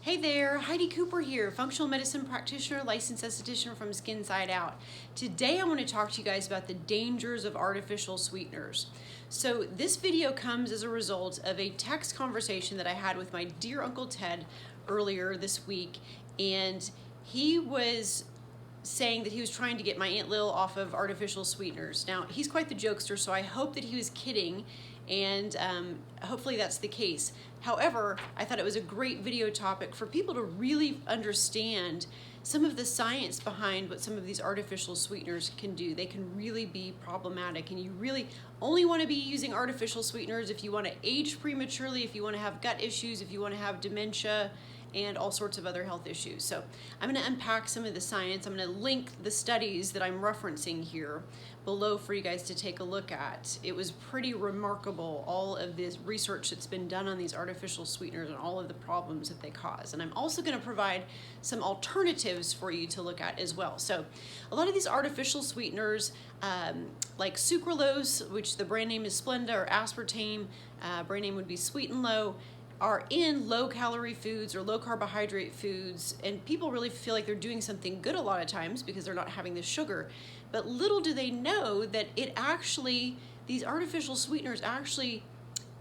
Hey there, Heidi Cooper here, functional medicine practitioner, licensed esthetician from Skin Side Out. Today I want to talk to you guys about the dangers of artificial sweeteners. So this video comes as a result of a text conversation that I had with my dear Uncle Ted earlier this week, and he was saying that he was trying to get my Aunt Lil off of artificial sweeteners. Now, he's quite the jokester, so I hope that he was kidding, and hopefully that's the case. However, I thought it was a great video topic for people to really understand some of the science behind what some of these artificial sweeteners can do. They can really be problematic, and you really only want to be using artificial sweeteners if you want to age prematurely, if you want to have gut issues, if you want to have dementia, and all sorts of other health issues. So I'm going to unpack some of the science. I'm going to link the studies that I'm referencing here below for you guys to take a look at. It was pretty remarkable, all of this research that's been done on these artificial sweeteners and all of the problems that they cause. And I'm also going to provide some alternatives for you to look at as well. So a lot of these artificial sweeteners, like Sucralose, which the brand name is Splenda, or aspartame, brand name would be Sweet and Low, are in low-calorie foods or low-carbohydrate foods, and people really feel like they're doing something good a lot of times because they're not having the sugar. But little do they know that these artificial sweeteners actually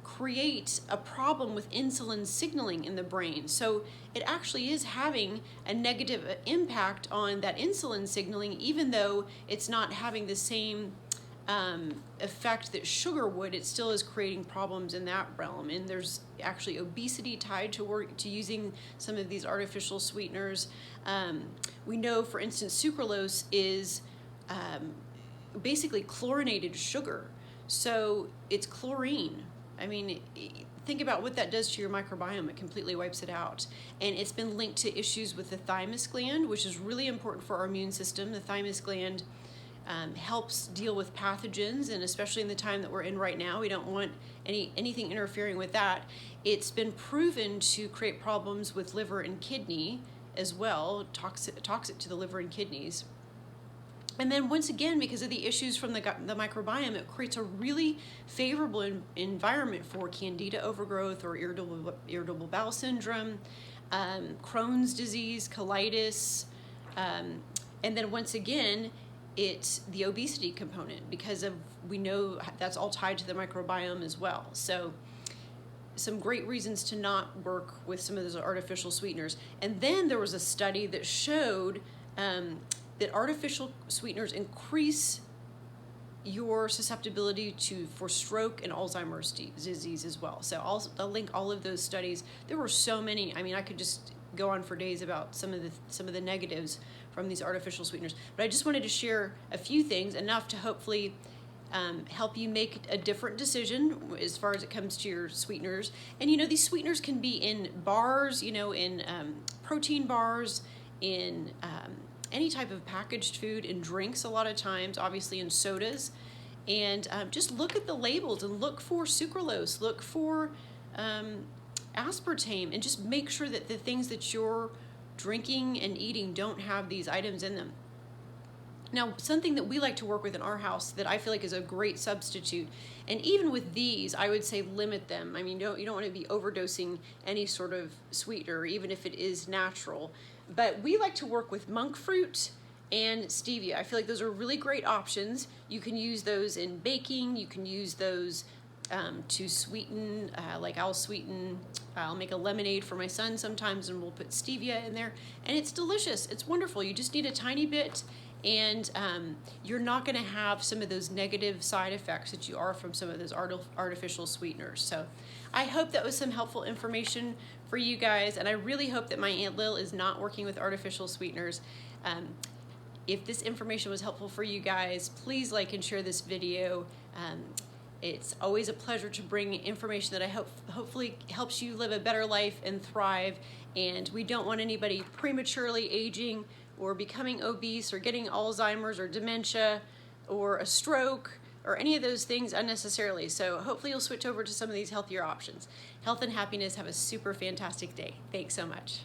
create a problem with insulin signaling in the brain. So it actually is having a negative impact on that insulin signaling, even though it's not having the same effect that sugar would. It still is creating problems in that realm. And there's actually obesity tied to using some of these artificial sweeteners. We know, for instance, sucralose is basically chlorinated sugar. So it's chlorine. I mean, think about what that does to your microbiome. It completely wipes it out. And it's been linked to issues with the thymus gland, which is really important for our immune system. The thymus gland helps deal with pathogens, and especially in the time that we're in right now, we don't want anything interfering with that. It's been proven to create problems with liver and kidney as well, toxic to the liver and kidneys. And then once again, because of the issues from the microbiome, it creates a really favorable environment for candida overgrowth or irritable bowel syndrome, Crohn's disease, colitis, and then once again, it's the obesity component, because we know that's all tied to the microbiome as well. So some great reasons to not work with some of those artificial sweeteners. And then there was a study that showed that artificial sweeteners increase your susceptibility for stroke and Alzheimer's disease as well. So I'll link all of those studies. There were so many. I mean, I could just go on for days about some of the negatives from these artificial sweeteners. But I just wanted to share a few things, enough to hopefully help you make a different decision as far as it comes to your sweeteners. And these sweeteners can be in bars, in protein bars, in any type of packaged food, in drinks a lot of times, obviously in sodas. And just look at the labels and look for sucralose, look for aspartame, and just make sure that the things that you're drinking and eating don't have these items in them. Now, something that we like to work with in our house that I feel like is a great substitute, and even with these, I would say limit them. I mean, you don't want to be overdosing any sort of sweetener, even if it is natural. But we like to work with monk fruit and stevia. I feel like those are really great options. You can use those in baking. You can use those to sweeten, I'll make a lemonade for my son sometimes, and we'll put stevia in there, and it's delicious. It's wonderful. You just need a tiny bit, and you're not going to have some of those negative side effects that you are from some of those artificial sweeteners. So I hope that was some helpful information for you guys, and I really hope that my Aunt Lil is not working with artificial sweeteners. If this information was helpful for you guys, please like and share this video. It's always a pleasure to bring information that I hopefully helps you live a better life and thrive. And we don't want anybody prematurely aging or becoming obese or getting Alzheimer's or dementia or a stroke or any of those things unnecessarily. So hopefully you'll switch over to some of these healthier options. Health and happiness. Have a super fantastic day. Thanks so much.